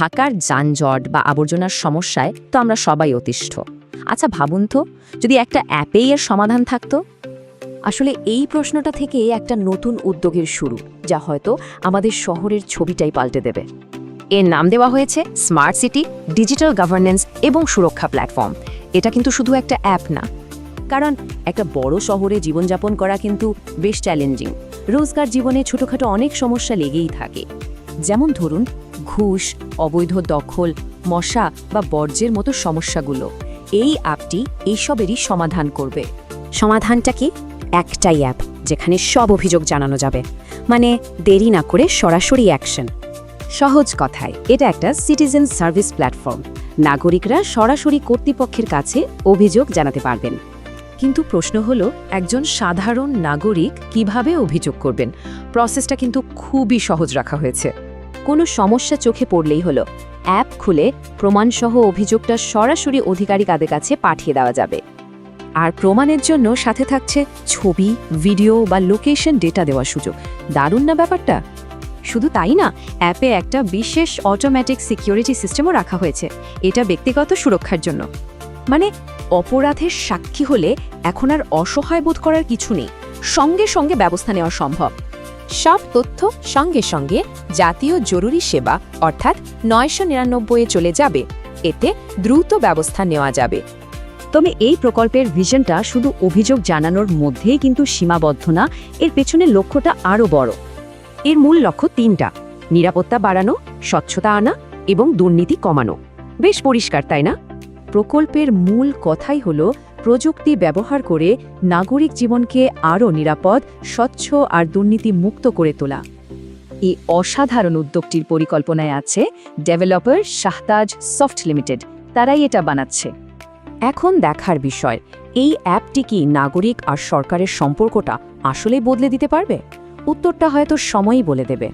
ঢাকার যানজট বা আবর্জনার সমস্যায় তো আমরা সবাই অতিষ্ঠ। আচ্ছা ভাবুন তো, যদি একটা অ্যাপেই এর সমাধান থাকতো। আসলে এই প্রশ্নটা থেকে একটা নতুন উদ্যোগের শুরু, যা হয়তো আমাদের শহরের ছবিটাই পাল্টে দেবে। এর নাম দেওয়া হয়েছে স্মার্ট সিটি ডিজিটাল গভর্নেন্স এবং সুরক্ষা প্ল্যাটফর্ম। এটা কিন্তু শুধু একটা অ্যাপ না, কারণ একটা বড় শহরে জীবনযাপন করা কিন্তু বেশ চ্যালেঞ্জিং। রোজগার জীবনে ছোটখাটো অনেক সমস্যা লেগেই থাকে। যেমন ধরুন ঘুষ, অবৈধ দখল, মশা বা বর্জ্যের মতো সমস্যাগুলো। এই অ্যাপটি এইসবেরই সমাধান করবে। সমাধানটা কি? একটাই অ্যাপ যেখানে সব অভিযোগ জানানো যাবে, মানে দেরি না করে সরাসরি অ্যাকশন। সহজ কথায় এটা একটা সিটিজেন সার্ভিস প্ল্যাটফর্ম। নাগরিকরা সরাসরি কর্তৃপক্ষের কাছে অভিযোগ জানাতে পারবেন। কিন্তু প্রশ্ন হলো, একজন সাধারণ নাগরিক কিভাবে অভিযোগ করবেন? প্রসেসটা কিন্তু খুবই সহজ রাখা হয়েছে। কোনো সমস্যা চোখে পড়লেই হলো, অ্যাপ খুলে প্রমাণসহ অভিযোগটা সরাসরি অধিকারিকের কাছে পাঠিয়ে দেওয়া যাবে। আর প্রমাণের জন্য সাথে থাকছে ছবি, ভিডিও বা লোকেশন ডেটা দেওয়ার সুযোগ। দারুণ না ব্যাপারটা? শুধু তাই না, অ্যাপে একটা বিশেষ অটোমেটিক সিকিউরিটি সিস্টেমও রাখা হয়েছে। এটা ব্যক্তিগত সুরক্ষার জন্য। মানে অপরাধের সাক্ষী হলে এখন আর অসহায় বোধ করার কিছু নেই, সঙ্গে সঙ্গে ব্যবস্থা নেওয়া সম্ভব। সব তথ্য সঙ্গে সঙ্গে জাতীয় জরুরি সেবা অর্থাৎ ৯৯৯-এ চলে যাবে। এতে দ্রুত ব্যবস্থা নেওয়া যাবে। তবে এই প্রকল্পের ভিশনটা শুধু অভিযোগ জানানোর মধ্যেই কিন্তু সীমাবদ্ধ না, এর পেছনের লক্ষ্যটা আরও বড়। এর মূল লক্ষ্য তিনটা: নিরাপত্তা বাড়ানো, স্বচ্ছতা আনা এবং দুর্নীতি কমানো। বেশ পরিষ্কার, তাই না? প্রকল্পের মূল কথাই হলো প্রযুক্তি ব্যবহার করে নাগরিক জীবনকে আরও নিরাপদ, স্বচ্ছ আর দুর্নীতি মুক্ত করে তোলা। এই অসাধারণ উদ্যোগটির পরিকল্পনায় আছে ডেভেলপার শাহতাজ সফট লিমিটেড। তারাই এটা বানাচ্ছে। এখন দেখার বিষয়, এই অ্যাপটি কি নাগরিক আর সরকারের সম্পর্কটা আসলেই বদলে দিতে পারবে? উত্তরটা হয়তো সময়ই বলে দেবে।